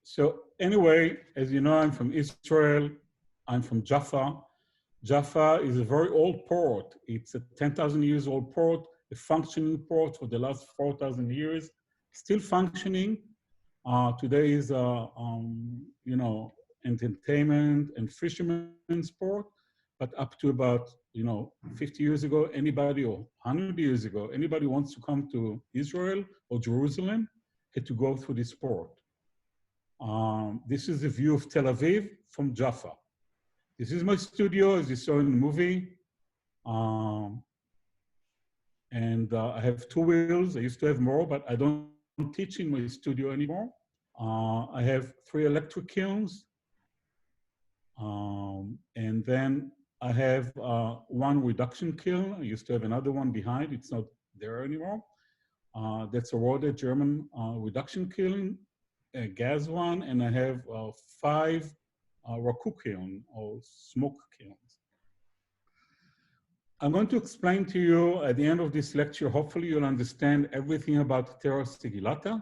So anyway, as you know, I'm from Israel. I'm from Jaffa. Jaffa is a very old port. It's a 10,000 years old port, a functioning port for the last 4,000 years, still functioning. Today is, you know, entertainment and fishermen's port, but up to about, 50 years ago, anybody, or 100 years ago, anybody wants to come to Israel or Jerusalem had to go through this port. This is the view of Tel Aviv from Jaffa. This is my studio, as you saw in the movie. I have 2 wheels. I used to have more, but I don't teach in my studio anymore. I have 3 electric kilns. And then I have 1 reduction kiln. I used to have another one behind. It's not there anymore. That's a Rode German reduction kiln, a gas one, and I have 5 raku kiln or smoke kilns. I'm going to explain to you at the end of this lecture, hopefully you'll understand everything about Terra Sigillata,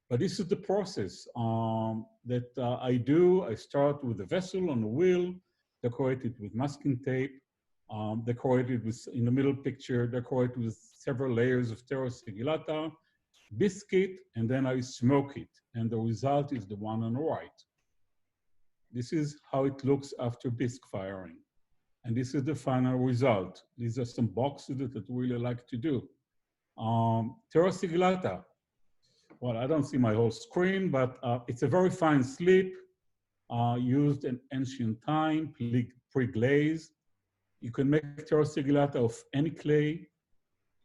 but this is the process that I do. I start with a vessel on a wheel, decorated with masking tape, decorated with, in the middle picture, decorated with several layers of Terra Sigillata, biscuit, and then I smoke it. And the result is the one on the right. This is how it looks after bisque firing. And this is the final result. These are some boxes that I really like to do. Terra Sigillata. Well, I don't see my whole screen, but it's a very fine slip used in ancient time, pre-glaze. You can make Terra Sigillata of any clay.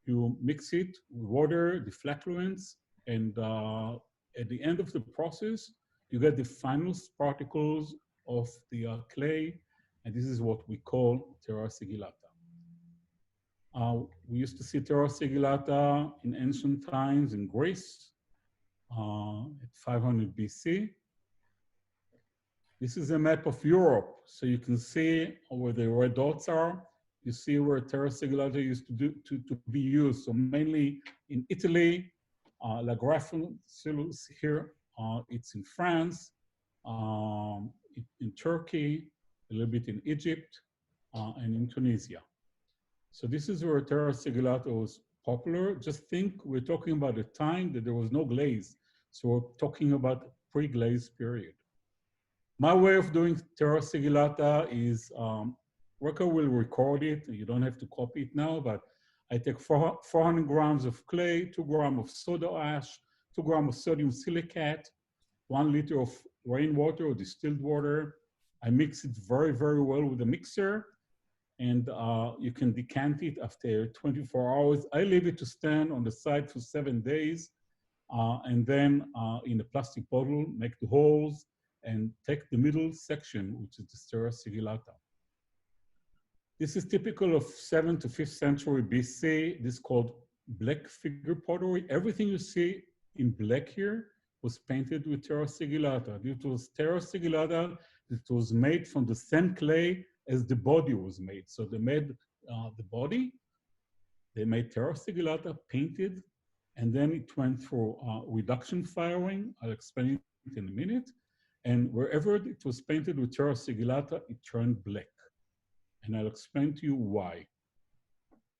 You mix it with water, the flatulency, and at the end of the process, you get the final particles of the clay, and this is what we call Terra Sigillata. We used to see Terra Sigillata in ancient times in Greece at 500 BC. This is a map of Europe, so you can see where the red dots are. You see where Terra Sigillata used to be used. So mainly in Italy, La Grafensilus here, it's in France, in Turkey, a little bit in Egypt, and in Tunisia. So this is where Terra Sigillata was popular. Just think we're talking about a time that there was no glaze. So we're talking about pre-glaze period. My way of doing Terra Sigillata is, Reka will record it. You don't have to copy it now, but I take 400 grams of clay, 2 grams of soda ash, 2 grams of sodium silicate, 1 liter of rainwater or distilled water. I mix it very, very well with a mixer, and you can decant it after 24 hours. I leave it to stand on the side for 7 days, and then in a plastic bottle, make the holes and take the middle section, which is the Terra Sigillata. This is typical of 7th to 5th century BC. This is called black figure pottery. Everything you see in black here was painted with Terra Sigillata. It was Terra Sigillata that was made from the same clay as the body was made. So they made the body, they made Terra Sigillata, painted, and then it went through reduction firing. I'll explain it in a minute. And wherever it was painted with Terra Sigillata, it turned black. And I'll explain to you why.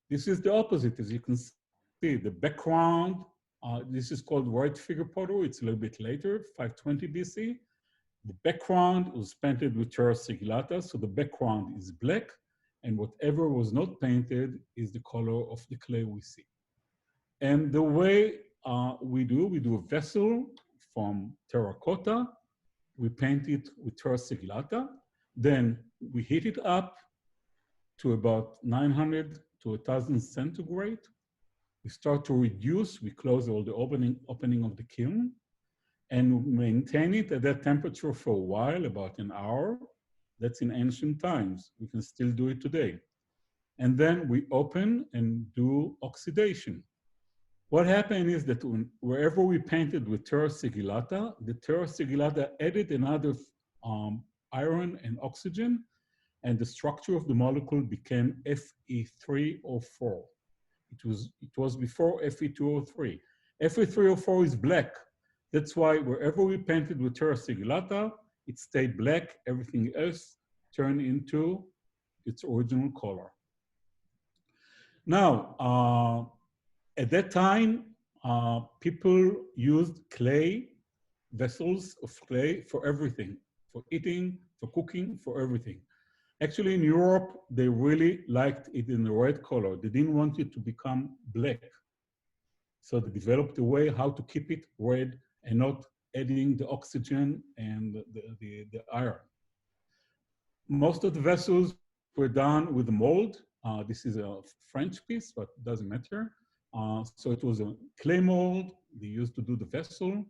This is the opposite, as you can see. The background, this is called white figure pottery. It's a little bit later, 520 BC. The background was painted with Terra Sigillata, so the background is black, and whatever was not painted is the color of the clay we see. And the way we do a vessel from terracotta. We paint it with Terra Sigillata. Then we heat it up to about 900 to 1,000 centigrade. We start to reduce. We close all the opening of the kiln, and maintain it at that temperature for a while, about an hour. That's in ancient times. We can still do it today. And then we open and do oxidation. What happened is that wherever we painted with Terra Sigillata, the Terra Sigillata added another iron and oxygen, and the structure of the molecule became Fe3O4. It was before Fe2O3. Fe3O4 is black. That's why wherever we painted with terra sigillata, it stayed black. Everything else turned into its original color. Now, at that time, people used clay, vessels of clay for everything, for eating, for cooking, for everything. Actually, in Europe, they really liked it in the red color. They didn't want it to become black. So they developed a way how to keep it red and not adding the oxygen and the iron. Most of the vessels were done with mold. This is a French piece, but it doesn't matter. So it was a clay mold they used to do the vessel.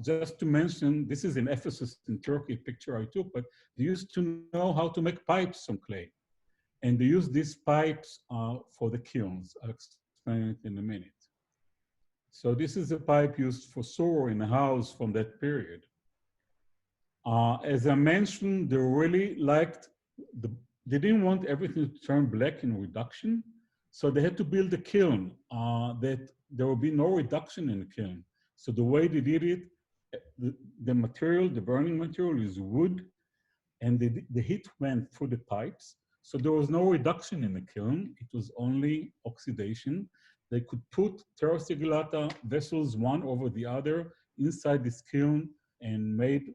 Just to mention, this is in Ephesus in Turkey, a picture I took, but they used to know how to make pipes from clay. And they used these pipes for the kilns. I'll explain it in a minute. So this is a pipe used for sewer in a house from that period. As I mentioned, they really liked, they didn't want everything to turn black in reduction. So they had to build a kiln that there will be no reduction in the kiln. So the way they did it, the material, the burning material is wood, and the heat went through the pipes. So there was no reduction in the kiln. It was only oxidation. They could put terra sigillata vessels one over the other inside this kiln and made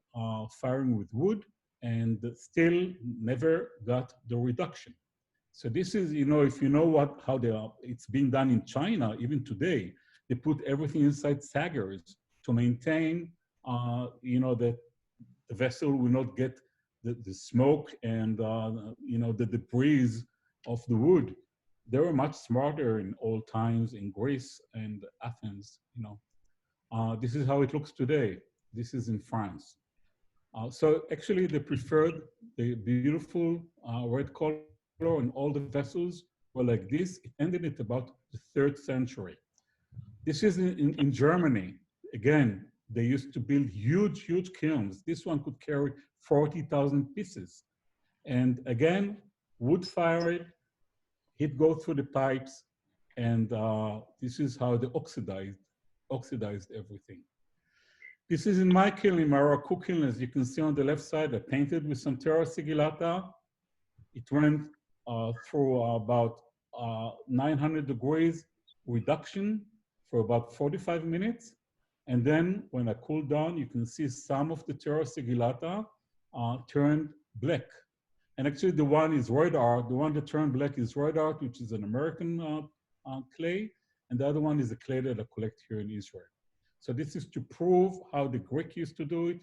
firing with wood, and still never got the reduction. So this is, you know, if you know how it's being done in China, even today, they put everything inside saggers to maintain, you know, that the vessel will not get the smoke and, you know, the debris of the wood. They were much smarter in old times in Greece and Athens, you know. This is how it looks today. This is in France. So actually they preferred the beautiful red color, and all the vessels were like this. It ended at about the 3rd century. This is in Germany. Again, they used to build huge, huge kilns. This one could carry 40,000 pieces. And again, wood fired, heat go through the pipes, and this is how they oxidized everything. This is in my kiln, in my Raku kiln. As you can see on the left side, I painted with some terra sigillata. It went through about 900 degrees reduction for about 45 minutes. And then when I cooled down, you can see some of the terra sigillata turned black. And actually the one is red art. The one that turned black is red art, which is an American clay. And the other one is a clay that I collect here in Israel. So this is to prove how the Greek used to do it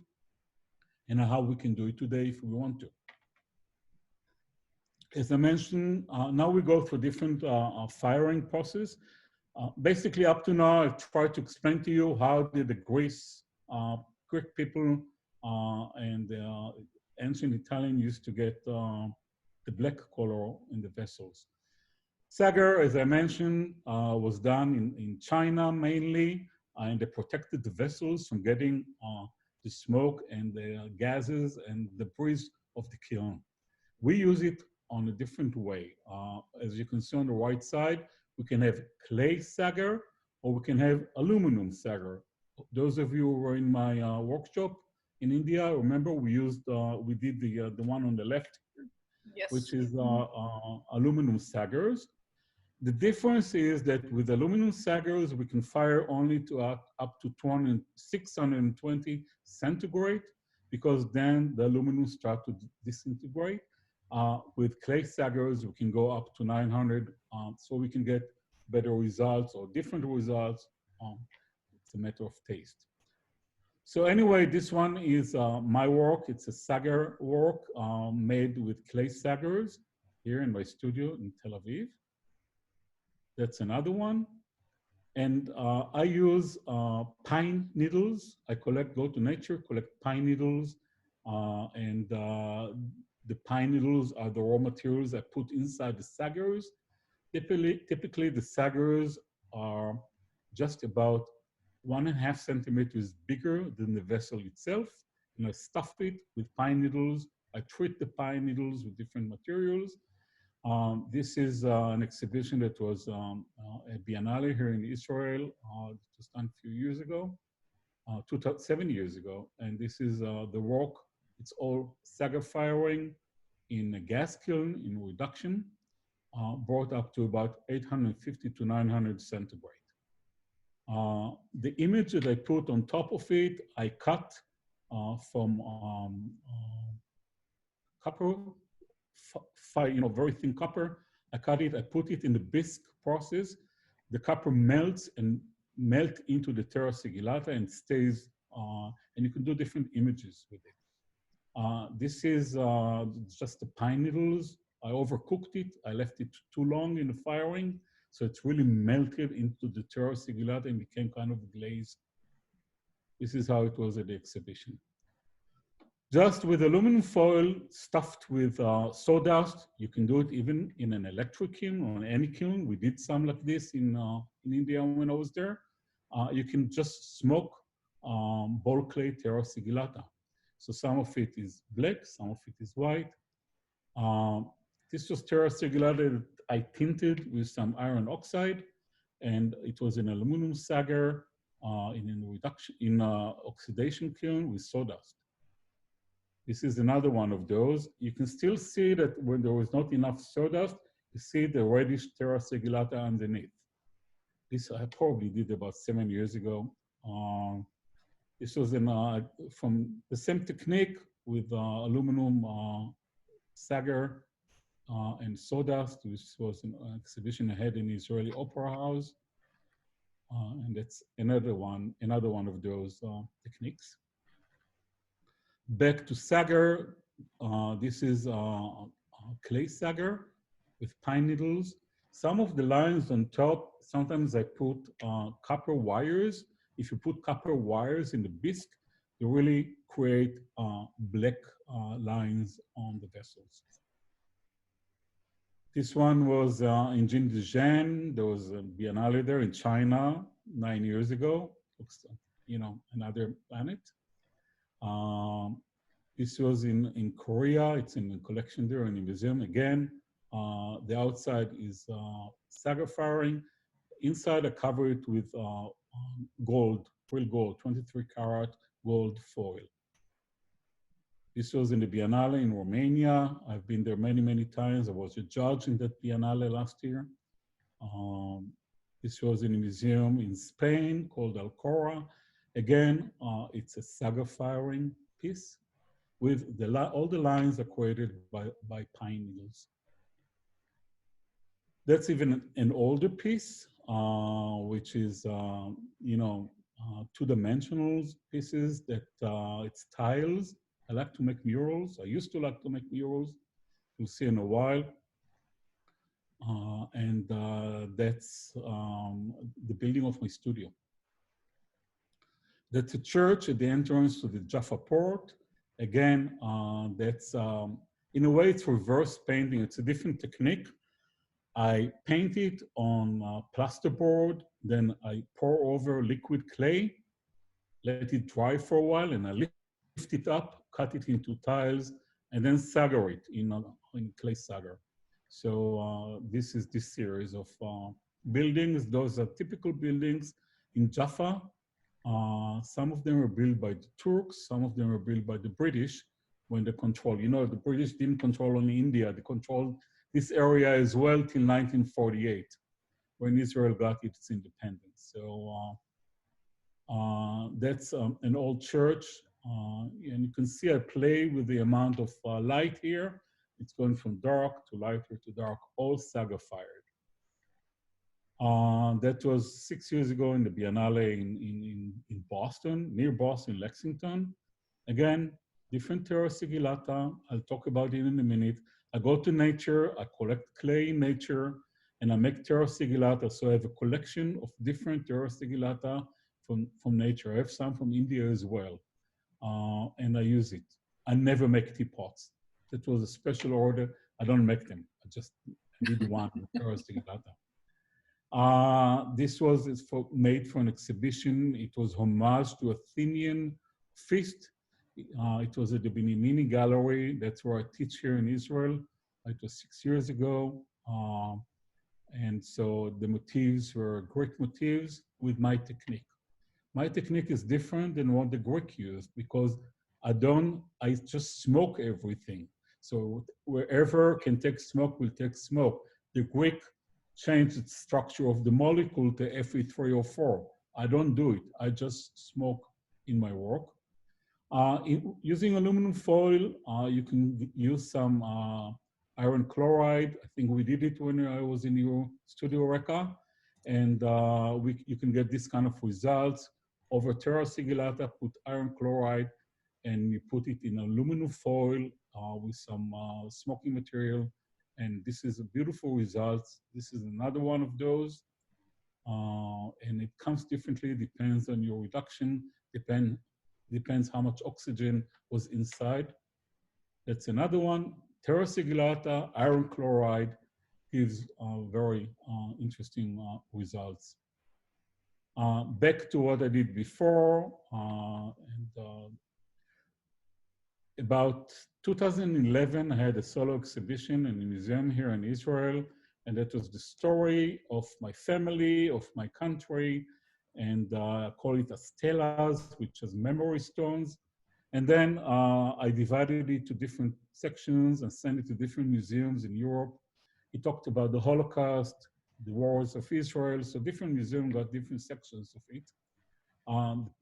and how we can do it today if we want to. As I mentioned, now we go through different firing process. Basically, up to now, I've tried to explain to you how did the Greek people and the ancient Italian used to get the black color in the vessels. Sagar, as I mentioned, was done in China mainly, and they protected the vessels from getting the smoke and the gases and the breeze of the kiln. We use it on a different way. As you can see on the right side, we can have clay sagar, or we can have aluminum sagar. Those of you who were in my workshop in India, remember we did the one on the left, yes, which is aluminum sagars. The difference is that with aluminum sagars, we can fire only to up to 620 centigrade, because then the aluminum starts to disintegrate. With clay sagars, we can go up to 900, so we can get better results or different results. It's a matter of taste. So anyway, this one is my work. It's a sagar work made with clay sagars here in my studio in Tel Aviv. That's another one. And I use pine needles. I go to nature, collect pine needles, and the pine needles are the raw materials I put inside the sagars. Typically the sagars are just about 1.5 centimeters bigger than the vessel itself. And I stuff it with pine needles. I treat the pine needles with different materials. This is an exhibition that was at Biennale here in Israel just done a few years ago, 7 years ago. And this is the work. It's all sagar firing in a gas kiln in reduction, brought up to about 850 to 900 centigrade. The image that I put on top of it, I cut from copper, very thin copper. I cut it, I put it in the bisque process. The copper melts and melt into the terra sigillata and stays, and you can do different images with it. This is just the pine needles. I overcooked it. I left it too long in the firing, so it's really melted into the terra sigillata and became kind of glazed. This is how it was at the exhibition. Just with aluminum foil stuffed with sawdust. You can do it even in an electric kiln or any kiln. We did some like this in India when I was there. You can just smoke ball clay terra sigillata. So some of it is black, some of it is white. This was terra sigillata that I tinted with some iron oxide, and it was an aluminum sagar in oxidation kiln with sawdust. This is another one of those. You can still see that when there was not enough sawdust, you see the reddish terra sigillata underneath. This I probably did about 7 years ago. This was from the same technique with aluminum sagar and sawdust. This was an exhibition I had in the Israeli Opera House. And that's another one of those techniques. Back to sagar. This is clay sagar with pine needles. Some of the lines on top, sometimes I put copper wires. If you put copper wires in the bisque, you really create black lines on the vessels. This one was in Jindijan. There was a Biennale there in China 9 years ago. Looks, another planet. This was in Korea. It's in the collection there in the museum. Again, the outside is sagar firing. Inside, I cover it with gold, real gold, 23 karat gold foil. This was in the Biennale in Romania. I've been there many, many times. I was a judge in that Biennale last year. This was in a museum in Spain called Alcora. Again, it's a sagar firing piece with all the lines are created by pine needles. That's even an older piece, which is, two-dimensional pieces that it's tiles. I like to make murals. I used to like to make murals. You'll see in a while. And that's the building of my studio. That's a church at the entrance to the Jaffa port. Again, that's, in a way, it's reverse painting. It's a different technique. I paint it on plasterboard, then I pour over liquid clay, let it dry for a while, and I lift it up, cut it into tiles, and then sagar it in clay sagar. So this is this series of buildings. Those are typical buildings in Jaffa. Some of them were built by the Turks, some of them were built by the British when they controlled. The British didn't control only India, they controlled this area as well till 1948, when Israel got its independence. So that's an old church. And you can see I play with the amount of light here. It's going from dark to lighter to dark, all sagar fired. That was 6 years ago in the Biennale in Boston, near Boston, Lexington. Again, different terra sigillata. I'll talk about it in a minute. I go to nature, I collect clay in nature, and I make terra sigillata. So I have a collection of different terra sigillata from nature. I have some from India as well, and I use it. I never make teapots. That was a special order. I don't make them. I just did one with terra sigillata. This was made for an exhibition. It was homage to Athenian feast. It was at the Benimini Gallery. That's where I teach here in Israel. It was 6 years ago. And so the motifs were Greek motifs with my technique. My technique is different than what the Greek used because I just smoke everything. So wherever can take smoke will take smoke. The Greek changed the structure of the molecule to Fe3O4. I don't do it. I just smoke in my work. Using aluminum foil, you can use some iron chloride. I think we did it when I was in your studio, Reka. And you can get this kind of results. Over terra sigillata, put iron chloride, and you put it in aluminum foil with some smoking material. And this is a beautiful result. This is another one of those. And it comes differently, depends on your reduction, depends how much oxygen was inside. That's another one. Terra sigillata, iron chloride gives very interesting results. Back to what I did before, about 2011, I had a solo exhibition in a museum here in Israel, and that was the story of my family, of my country, and I call it Astelas, which is memory stones. And then I divided it to different sections and sent it to different museums in Europe. It talked about the Holocaust, the wars of Israel, so different museums got different sections of it.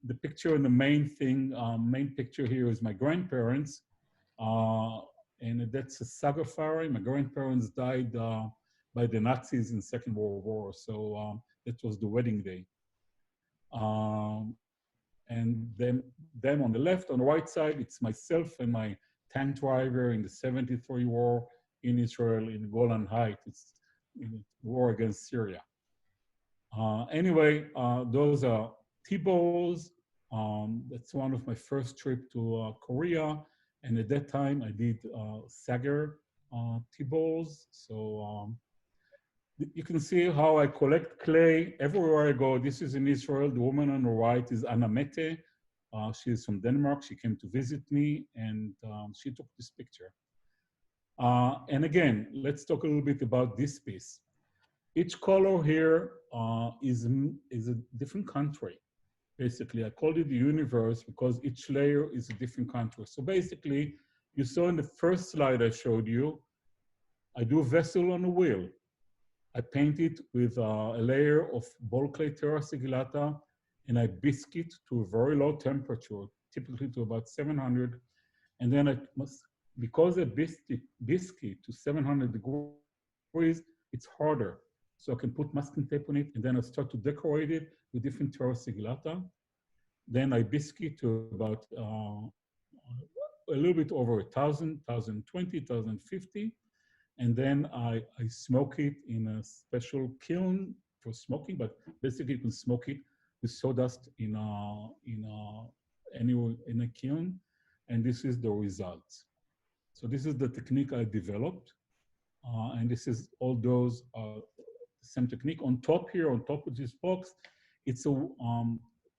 The picture and the main picture here is my grandparents, and that's a saga fire. My grandparents died by the Nazis in Second World War, so that was the wedding day. And then on the left, on the right side, it's myself and my tank driver in the 73 war in Israel in Golan Heights. It's in war against Syria. Anyway, those are T-balls. That's one of my first trip to Korea. And at that time, I did Sagar T-balls. So you can see how I collect clay everywhere I go. This is in Israel. The woman on the right is Anna Mette. She's from Denmark. She came to visit me, and she took this picture. And again, let's talk a little bit about this piece. Each color here is a different country. Basically, I called it the universe because each layer is a different country. So basically, you saw in the first slide I showed you, I do a vessel on a wheel. I paint it with a layer of ball clay terra sigillata, and I bisque it to a very low temperature, typically to about 700. And then I must, because I bisque it to 700 degrees, it's harder. So I can put masking tape on it, and then I start to decorate it with different terra sigillata. Then I bisque it to about a little bit over 1,000, 1,020, 1,050. And then I smoke it in a special kiln for smoking, but basically you can smoke it with sawdust in a kiln, and this is the result. So this is the technique I developed, and this is all those same technique. On top here, on top of this box, it's a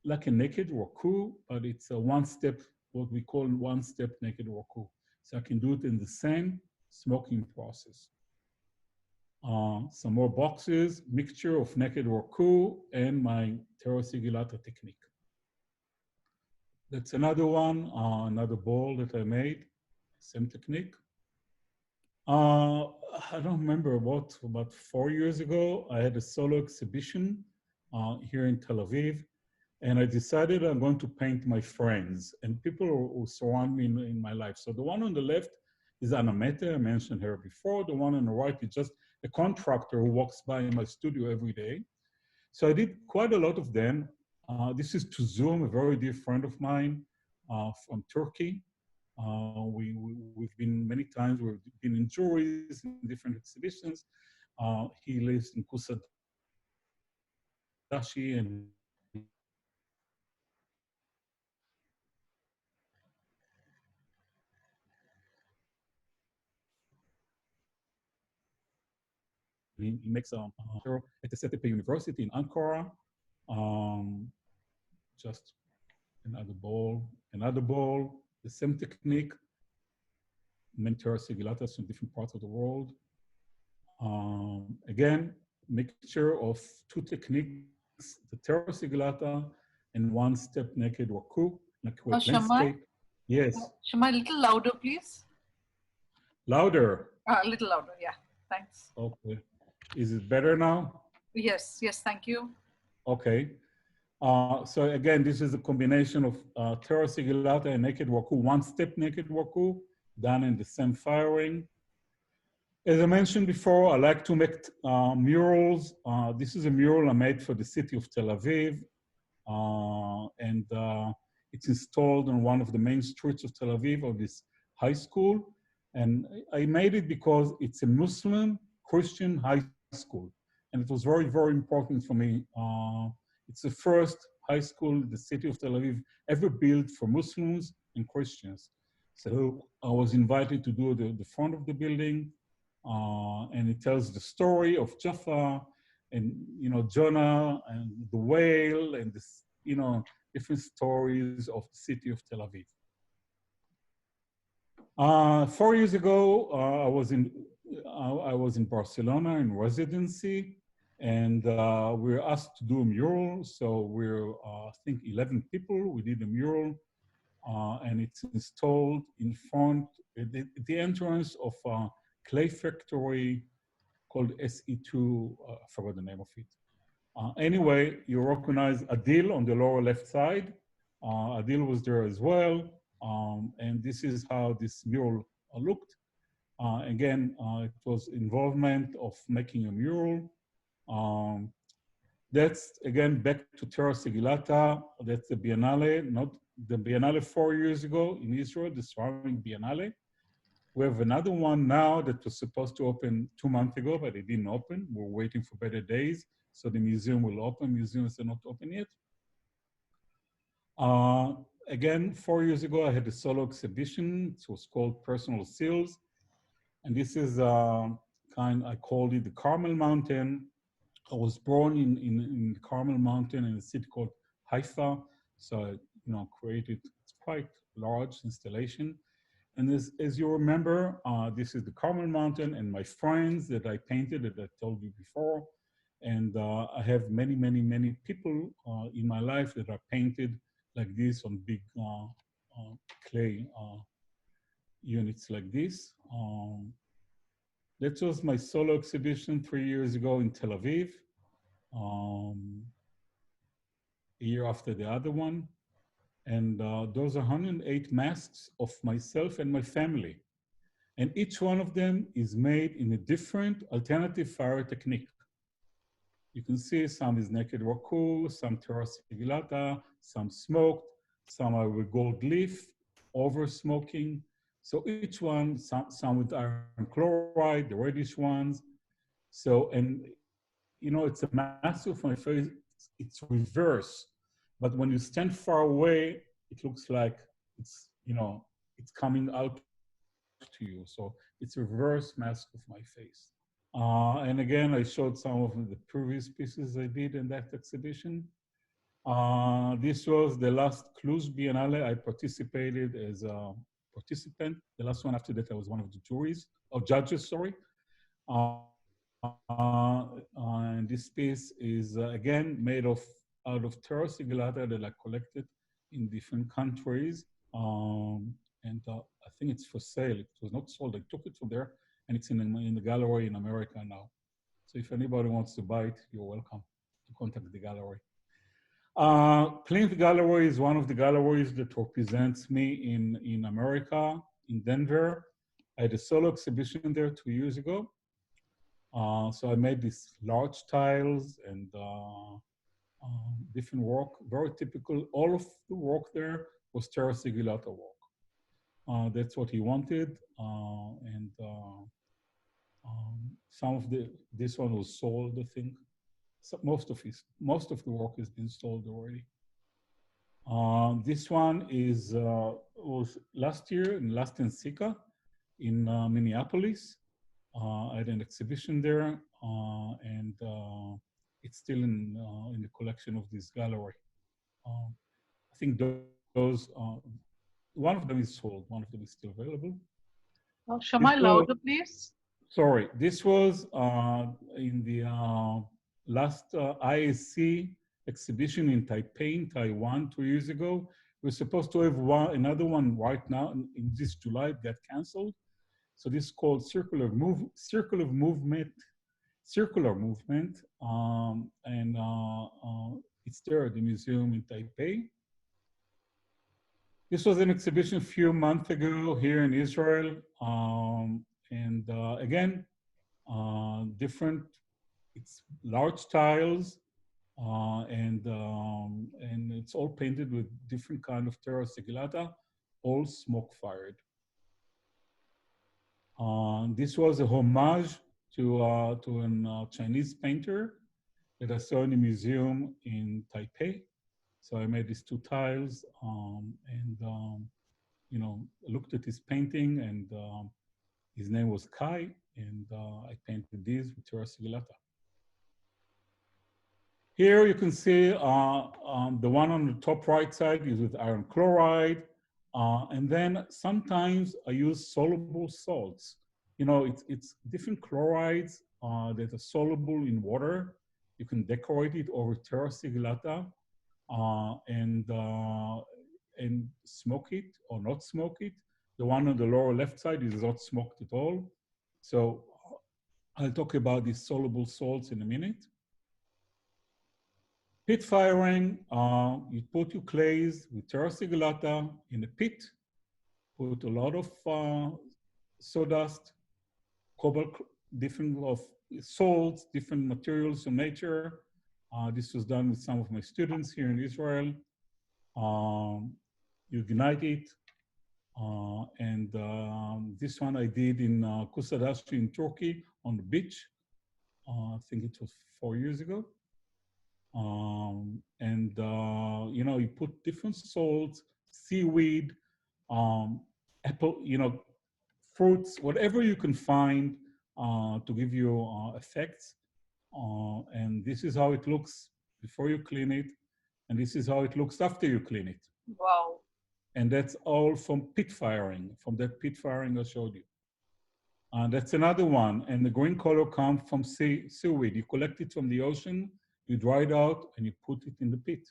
like a naked raku, but it's a one-step, what we call one-step naked raku. So I can do it in the same smoking process. Some more boxes, mixture of naked raku and my terra sigillata technique. That's another one, another ball that I made, same technique. I don't remember what, about 4 years ago, I had a solo exhibition here in Tel Aviv, and I decided I'm going to paint my friends and people who surround me in my life. So the one on the left is Anna Mette, I mentioned her before. The one on the right is just a contractor who walks by in my studio every day. So I did quite a lot of them. This is Tuzum, a very dear friend of mine from Turkey. We've been many times, we've been in juries, in different exhibitions. He lives in Kusadashi, and he makes at the Setepe University in Ankara. Just another ball, the same technique. many pterosigillitas from different parts of the world. Again, mixture of two techniques, the pterosigillata and one-step naked waku, like with Shamai, landscape. Yes, Shamai, a little louder, please. louder. A little louder, yeah. Thanks. Okay. Is it better now? Yes, yes, thank you. Okay. So again, this is a combination of pterosigillata and naked waku, one-step naked waku, done in the same firing. As I mentioned before, I like to make murals. This is a mural I made for the city of Tel Aviv. And it's installed on one of the main streets of Tel Aviv, of this high school. And I made it because it's a Muslim Christian high school. And it was very, very important for me. It's the first high school the city of Tel Aviv ever built for Muslims and Christians. So I was invited to do the front of the building. And it tells the story of Jaffa and Jonah and the whale and this different stories of the city of Tel Aviv. 4 years ago, I was in Barcelona in residency, and we were asked to do a mural. So we're I think 11 people. We did a mural, and it's installed in front at the entrance of a clay factory called SE2. I forgot the name of it. Anyway, you recognize Adil on the lower left side. Adil was there as well. And this is how this mural looked. Again, it was involvement of making a mural. That's, again, back to Terra Sigillata. That's the Biennale, not the Biennale 4 years ago in Israel, the surrounding Biennale. We have another one now that was supposed to open 2 months ago, but it didn't open. We're waiting for better days. So the museum will open. Museums are not open yet. Again, 4 years ago, I had a solo exhibition. It was called Personal Seals. And this is I called it the Carmel Mountain. I was born in the Carmel Mountain in a city called Haifa. So I created, it's quite large installation. And as you remember, this is the Carmel Mountain and my friends that I painted, that I told you before. And I have many, many, many people in my life that are painted like this on big clay units like this. That was my solo exhibition 3 years ago in Tel Aviv, a year after the other one. And those are 108 masks of myself and my family. And each one of them is made in a different alternative fire technique. You can see some is naked waku, some terra sigillata, some smoked, some are with gold leaf, over smoking. So each one, some with iron chloride, the reddish ones. So, and it's a mask of my face, it's reverse. But when you stand far away, it looks like it's coming out to you. So it's a reverse mask of my face. And again, I showed some of the previous pieces I did in that exhibition. This was the last Cluj Biennale. I participated as a participant. The last one after that, I was one of the judges, sorry. And this piece is, again, made out of terra sigillata that I collected in different countries. And I think it's for sale. It was not sold. I took it from there, and it's in the gallery in America now. So if anybody wants to buy it, you're welcome to contact the gallery. Plinth Gallery is one of the galleries that represents me in America, in Denver. I had a solo exhibition there 2 years ago. So I made these large tiles and different work, very typical. All of the work there was terra sigillata work. That's what he wanted. And some of this one was sold, I think. So most of the work has been sold already. This one was last year in Last and Sika in Minneapolis. I had an exhibition there, and it's still in the collection of this gallery. I think those one of them is sold, one of them is still available. Oh, Shamai, louder, please. Sorry, this was in the last ISC exhibition in Taipei, in Taiwan, 2 years ago. We're supposed to have another one right now in this July. It got canceled. So this is called circular movement, and it's there at the museum in Taipei. This was an exhibition a few months ago here in Israel, and again, different. It's large tiles, and it's all painted with different kind of terra sigillata, all smoke fired. This was a homage to a Chinese painter that I saw in a museum in Taipei. So I made these two tiles, and you know, looked at his painting, and his name was Kai, and I painted these with terra sigillata. Here you can see the one on the top right side is with iron chloride. And then sometimes I use soluble salts. You know, it's different chlorides that are soluble in water. You can decorate it over terra sigillata and smoke it or not smoke it. The one on the lower left side is not smoked at all. So I'll talk about these soluble salts in a minute. Pit firing, you put your clays with terra sigillata in a pit, put a lot of sawdust, cobalt, different of salts, different materials from nature. This was done with some of my students here in Israel. You ignite it, and this one I did in Kuşadası in Turkey on the beach. I think it was 4 years ago. You know, you put different salts, seaweed, apple, you know, fruits, whatever you can find to give you effects. And this is how it looks before you clean it. And this is how it looks after you clean it. Wow. And that's all from pit firing, from that pit firing I showed you. That's another one. And the green color comes from seaweed. You collect it from the ocean, you dry it out, and you put it in the pit.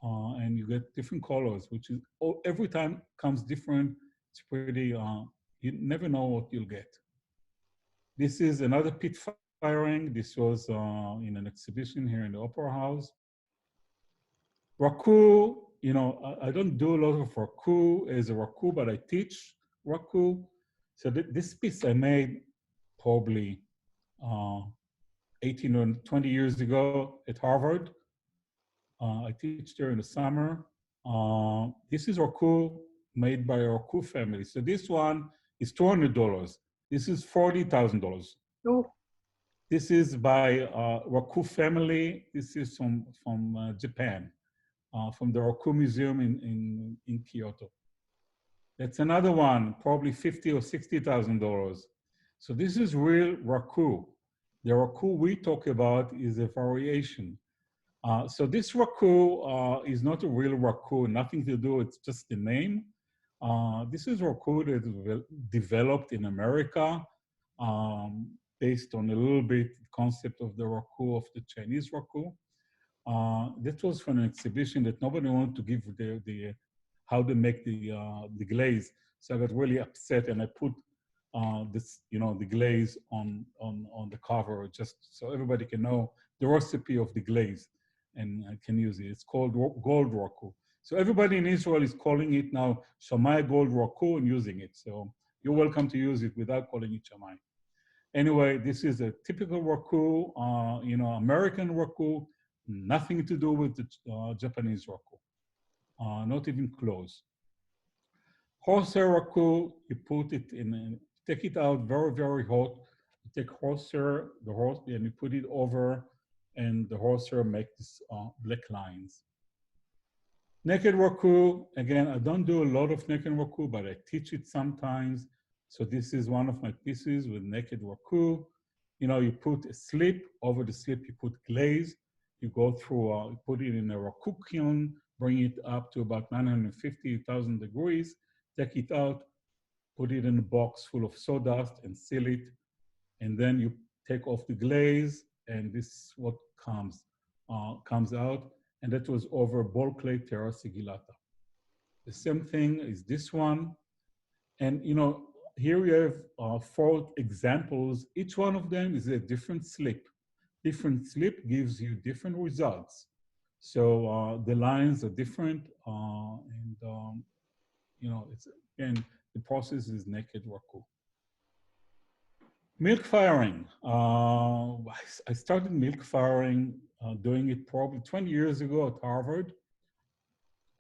And you get different colors, which is every time comes different. It's pretty, you never know what you'll get. This is another pit firing. This was in an exhibition here in the Opera House. Raku, you know, I don't do a lot of raku as a raku, but I teach raku. So this piece I made probably 18 or 20 years ago at Harvard. I teach there in the summer. This is raku made by a raku family. So this one is $200. This is $40,000. Oh. This is by raku family. This is from Japan, from the Raku Museum in Kyoto. That's another one, probably $50,000 or $60,000. So this is real raku. The raku we talk about is a variation. So this raku is not a real raku, nothing to do, it's just the name. This is raku that is developed in America based on a little bit concept of the raku of the Chinese raku. That was from an exhibition that nobody wanted to give the how to make the glaze. So I got really upset, and I put this, you know, the glaze on the cover just so everybody can know the recipe of the glaze and I can use it. It's called gold raku. So everybody in Israel is calling it now Shamai gold raku and using it. So you're welcome to use it without calling it Shamai. Anyway, this is a typical raku, you know, American raku, nothing to do with the Japanese raku, not even close. Horsehair raku, you put it in, take it out very, very hot. You take horsehair, and you put it over, and the horsehair makes these black lines. Naked raku, again, I don't do a lot of naked raku, but I teach it sometimes. So this is one of my pieces with naked raku. You know, you put a slip, over the slip you put glaze, you go through, you put it in a raku kiln, bring it up to about 950,000 degrees, take it out, put it in a box full of sawdust and seal it, and then you take off the glaze, and this is what comes out, and that was over ball clay terra sigillata. The same thing is this one, and here we have 4 examples. Each one of them is a different slip. Different slip gives you different results. So the lines are different, and it's again the process is naked raku. Milk firing. I started milk firing, doing it probably 20 years ago at Harvard,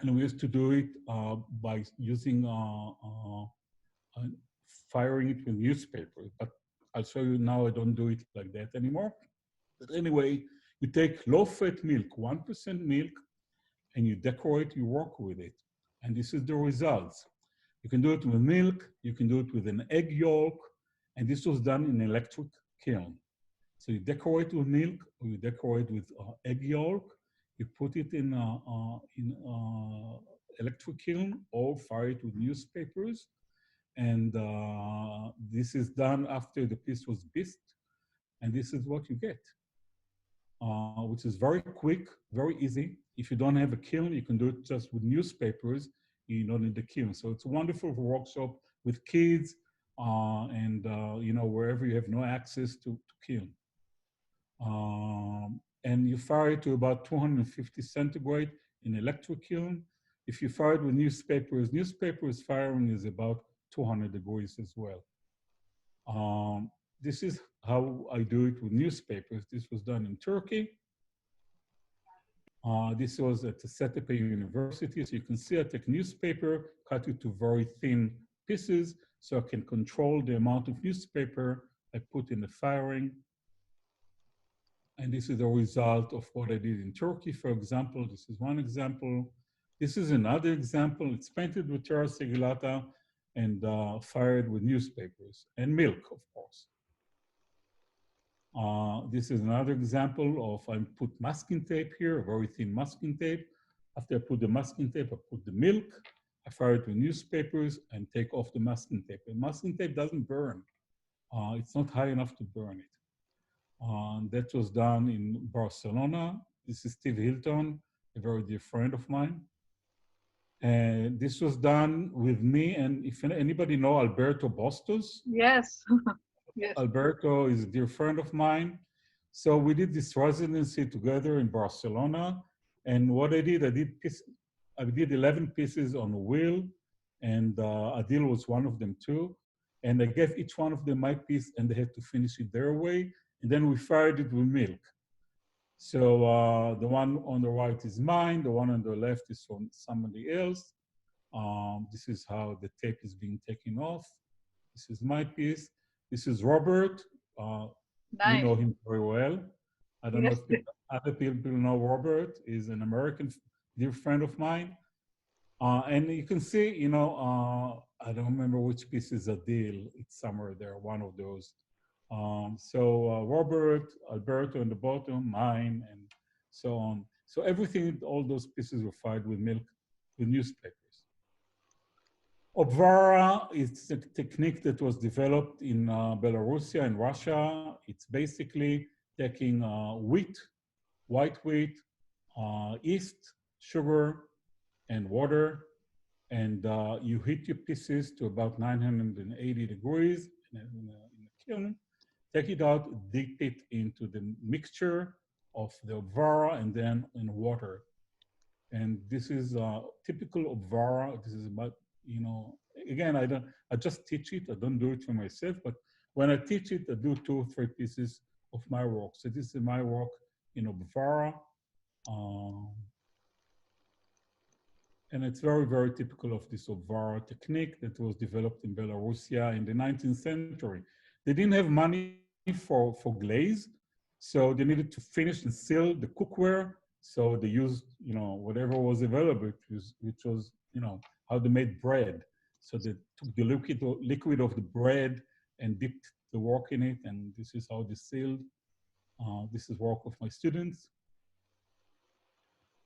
and we used to do it by using firing it with newspapers. But I'll show you now. I don't do it like that anymore. But anyway, you take low-fat milk, 1% milk, and you decorate your work with it. And this is the results. You can do it with milk, you can do it with an egg yolk, and this was done in electric kiln. So you decorate with milk, or you decorate with egg yolk, you put it in electric kiln, or fire it with newspapers. And this is done after the piece was bisqued, and this is what you get. Which is very quick, very easy. If you don't have a kiln, you can do it just with newspapers. You don't need the kiln. So it's wonderful for workshop with kids and wherever you have no access to kiln. And you fire it to about 250 centigrade in electric kiln. If you fire it with newspapers firing is about 200 degrees as well. This is how I do it with newspapers. This was done in Turkey. This was at the Setepe University. So you can see I take newspaper, cut it to very thin pieces, so I can control the amount of newspaper I put in the firing. And this is the result of what I did in Turkey, for example. This is one example. This is another example. It's painted with terra sigillata and fired with newspapers and milk, of course. This is another example of I put masking tape here, very thin masking tape. After I put the masking tape, I put the milk, I fire it with newspapers and take off the masking tape. The masking tape doesn't burn. It's not high enough to burn it. That was done in Barcelona. This is Steve Hilton, a very dear friend of mine. And this was done with me, and if anybody know Alberto Bustos? Yes. Yes. Alberto is a dear friend of mine. So we did this residency together in Barcelona. And what I did 11 pieces on a wheel, and Adil was one of them too. And I gave each one of them my piece, and they had to finish it their way. And then we fired it with milk. So the one on the right is mine. The one on the left is from somebody else. This is how the tape is being taken off. This is my piece. This is Robert. Nice. You know him very well. I don't Yes. know if other people know Robert. He's an American dear friend of mine. And you can see, I don't remember which piece is Adil. It's somewhere there, one of those. So Robert, Alberto on the bottom, mine, and so on. So everything, all those pieces were fired with milk, with newspapers. Obvara is a technique that was developed in Belarusia and Russia. It's basically taking wheat, white wheat, yeast, sugar, and water, and you heat your pieces to about 980 degrees in a kiln. Take it out, dip it into the mixture of the Obvara and then in water. And this is typical Obvara. This is about, again, I just teach it. I don't do it for myself, but when I teach it, I do 2 or 3 pieces of my work. So this is my work in Obvara. And it's very, very typical of this Obvara technique that was developed in Belarusia in the 19th century. They didn't have money for glaze, so they needed to finish and seal the cookware. So they used, whatever was available, which was, how they made bread. So they took the liquid of the bread and dipped the work in it, and this is how they sealed. This is work of my students.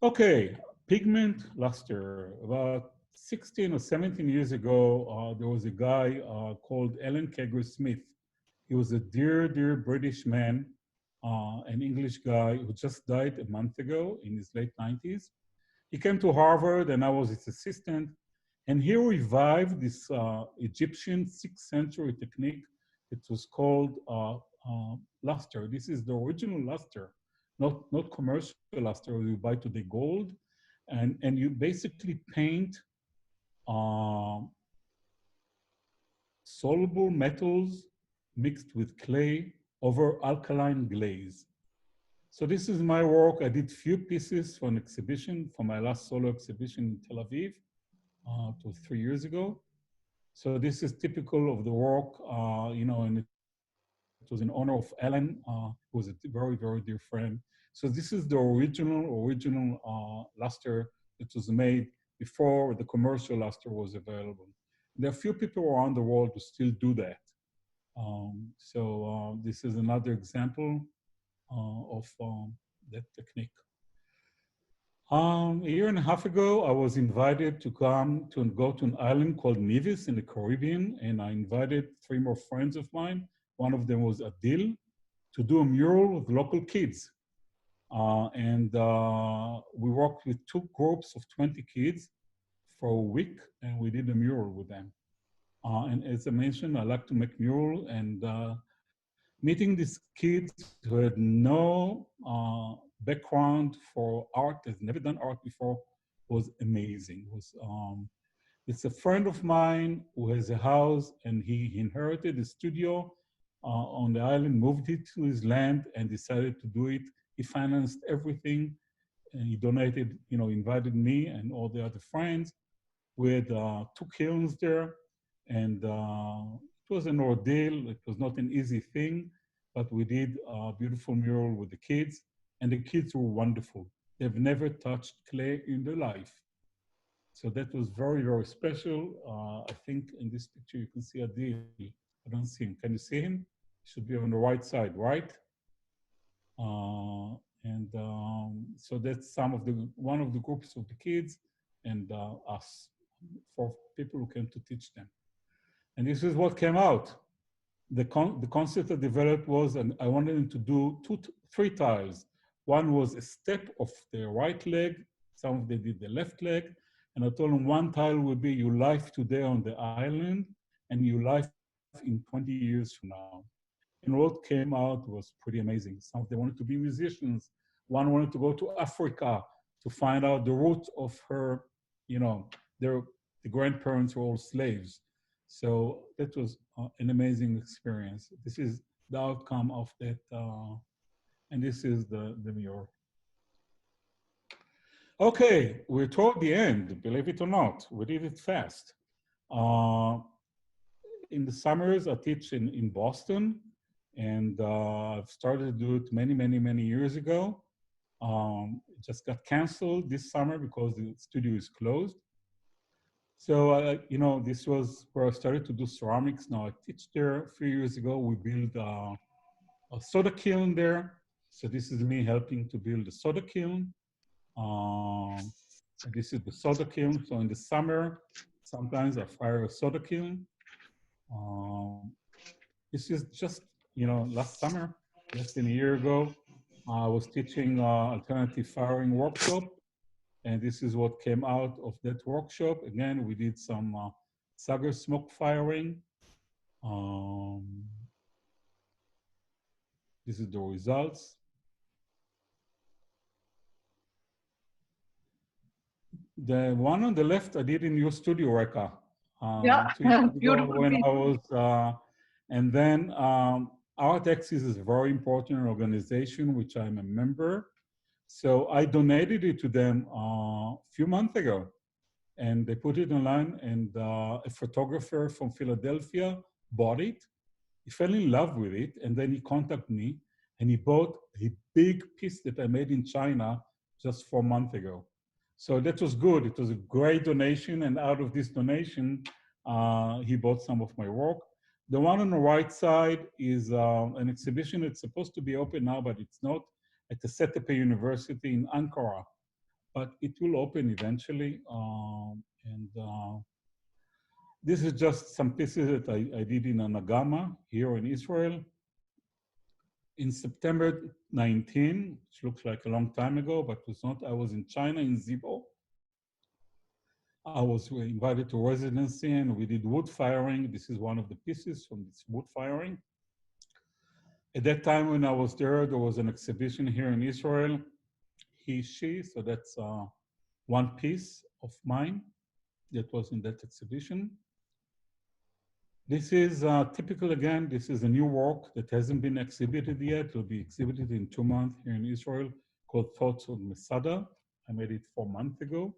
Okay, pigment luster. About 16 or 17 years ago, there was a guy called Alan Kegger Smith. He was a dear, dear British man, an English guy who just died a month ago in his late 90s. He came to Harvard and I was his assistant. And he revived this Egyptian 6th century technique. It was called luster. This is the original luster, not commercial luster you buy today, gold. And you basically paint uh, soluble metals mixed with clay over alkaline glaze. So this is my work. I did few pieces for an exhibition, for my last solo exhibition in Tel Aviv, 3 years ago. So this is typical of the work, and it was in honor of Alan, who was a very, very dear friend. So this is the original luster that was made before the commercial luster was available. There are few people around the world who still do that. This is another example of that technique. A year and a half ago, I was invited to come to go to an island called Nevis in the Caribbean, and I invited 3 more friends of mine. One of them was Adil, to do a mural with local kids. We worked with 2 groups of 20 kids for a week, and we did a mural with them. And as I mentioned, I like to make mural, and meeting these kids who had no background for art, has never done art before, was amazing. It's a friend of mine who has a house, and he inherited a studio on the island, moved it to his land, and decided to do it. He financed everything, and he donated, invited me and all the other friends. We had 2 kilns there, and it was an ordeal. It was not an easy thing, but we did a beautiful mural with the kids, and the kids were wonderful. They've never touched clay in their life. So that was very, very special. I think in this picture you can see Adil. I don't see him. Can you see him? He should be on the right side, right? So that's one of the groups of the kids and us, 4 people who came to teach them. And this is what came out. The concept I developed was, and I wanted them to do 3 tiles. One was a step of the right leg. Some of them did the left leg. And I told them 1 tile would be your life today on the island and your life in 20 years from now. And what came out was pretty amazing. Some of them wanted to be musicians. One wanted to go to Africa to find out the roots of her, the grandparents were all slaves. So that was an amazing experience. This is the outcome of that, and this is the mural. Okay, we're toward the end, believe it or not. We did it fast. In the summers, I teach in Boston, and I've started to do it many, many, many years ago. It just got canceled this summer because the studio is closed. So, this was where I started to do ceramics. Now I teach there a few years ago. We built a soda kiln there. So this is me helping to build a soda kiln. And this is the soda kiln. So in the summer, sometimes I fire a soda kiln. This is just, last summer, less than a year ago, I was teaching alternative firing workshop. And this is what came out of that workshop. Again, we did some Sagar smoke firing. This is the results. The one on the left, I did in your studio, Reka. Yeah, 2 years ago beautiful when piece. I was, and then ArtX is a very important organization, which I'm a member. So I donated it to them a few months ago, and they put it online, and a photographer from Philadelphia bought it. He fell in love with it, and then he contacted me, and he bought a big piece that I made in China just 4 months ago. So that was good. It was a great donation, and out of this donation, he bought some of my work. The one on the right side is an exhibition that's supposed to be open now, but it's not, at the Setepe University in Ankara. But it will open eventually. And this is just some pieces that I did in Anagama here in Israel. In September 19, which looks like a long time ago, but was not, I was in China, in Zibo. I was invited to residency and we did wood firing. This is one of the pieces from this wood firing. At that time when I was there was an exhibition here in Israel, he, she, so that's one piece of mine that was in that exhibition. This is typical again, this is a new work that hasn't been exhibited yet. It will be exhibited in 2 months here in Israel called Thoughts of Masada. I made it 4 months ago.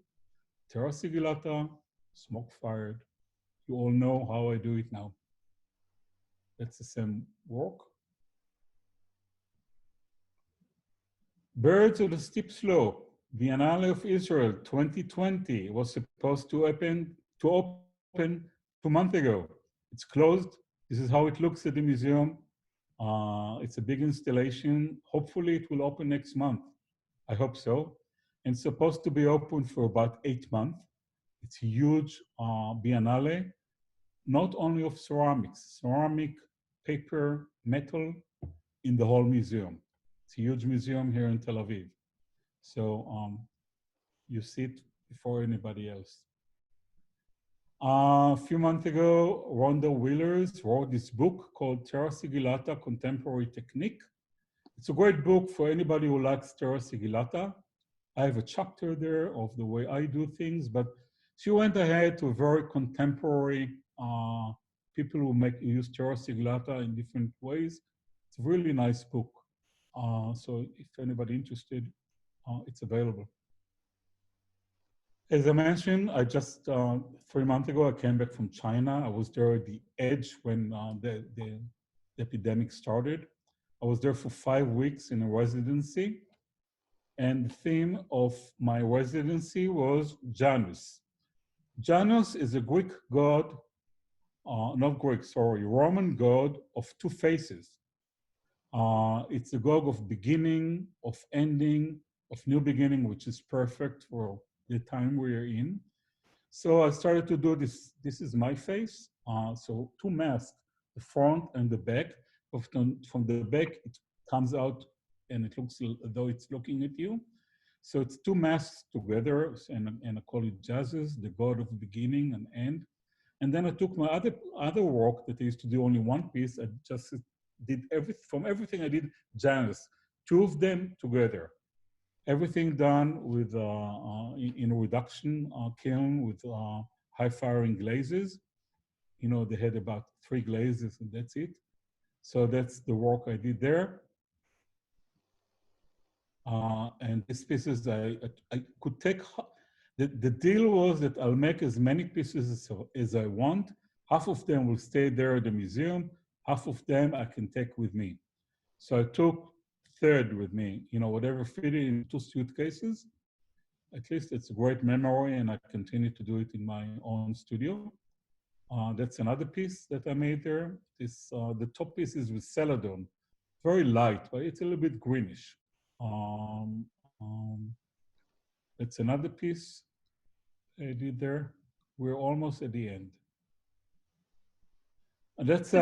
Terra sigillata, smoke fired. You all know how I do it now. That's the same work. Birds of the Steep Slope, Biennale of Israel 2020 was supposed to open 2 months ago. It's closed. This is how it looks at the museum. It's a big installation. Hopefully it will open next month. I hope so. And it's supposed to be open for about 8 months. It's a huge biennale, not only of ceramics, ceramic, paper, metal, in the whole museum. It's a huge museum here in Tel Aviv. So you see it before anybody else. A few months ago, Rhonda Wheelers wrote this book called Terra Sigillata, Contemporary Technique. It's a great book for anybody who likes Terra Sigillata. I have a chapter there of the way I do things, but she went ahead to very contemporary people who use Terra Sigillata in different ways. It's a really nice book. So if anybody interested, it's available. As I mentioned, I just 3 months ago, I came back from China. I was there at the edge when the epidemic started. I was there for 5 weeks in a residency. And the theme of my residency was Janus. Janus is a Greek god, not Greek, sorry, Roman god of 2 faces. It's a god of beginning, of ending, of new beginning, which is perfect for the time we're in. So I started to do this. This is my face. So 2 masks, the front and the back. From the back, it comes out and it looks as though it's looking at you. So it's 2 masks together, and I call it Janus, the god of beginning and end. And then I took my other work that I used to do only 1 piece. I just did from everything I did Janus, 2 of them together. Everything done with in a reduction kiln with high firing glazes. You know, they had about 3 glazes and that's it. So that's the work I did there. And these pieces I could take. The deal was that I'll make as many pieces as I want. Half of them will stay there at the museum. Half of them I can take with me. So I took third with me, you know, whatever fit in 2 suitcases. At least it's a great memory, and I continue to do it in my own studio. That's another piece that I made there. The top piece is with celadon, very light, but it's a little bit greenish. That's another piece I did there. We're almost at the end. And that's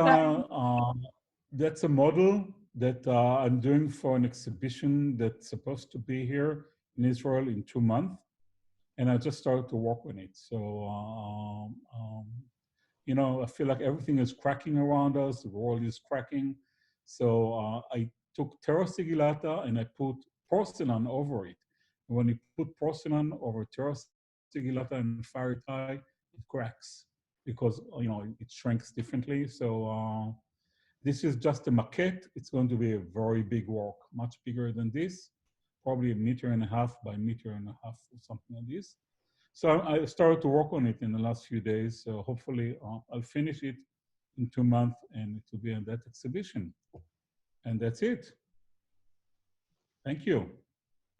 a model that I'm doing for an exhibition that's supposed to be here in Israel in 2 months. And I just started to work on it. So, you know, I feel like everything is cracking around us. The world is cracking. So I took Terra Sigillata and I put porcelain over it. And when you put porcelain over Terra Sigillata and fire it high, it cracks because, you know, it shrinks differently. So this is just a maquette. It's going to be a very big work, much bigger than this, probably 1.5 meters by 1.5 meters or something like this. So I started to work on it in the last few days. So hopefully I'll finish it in 2 months and it will be in that exhibition. And that's it. Thank you.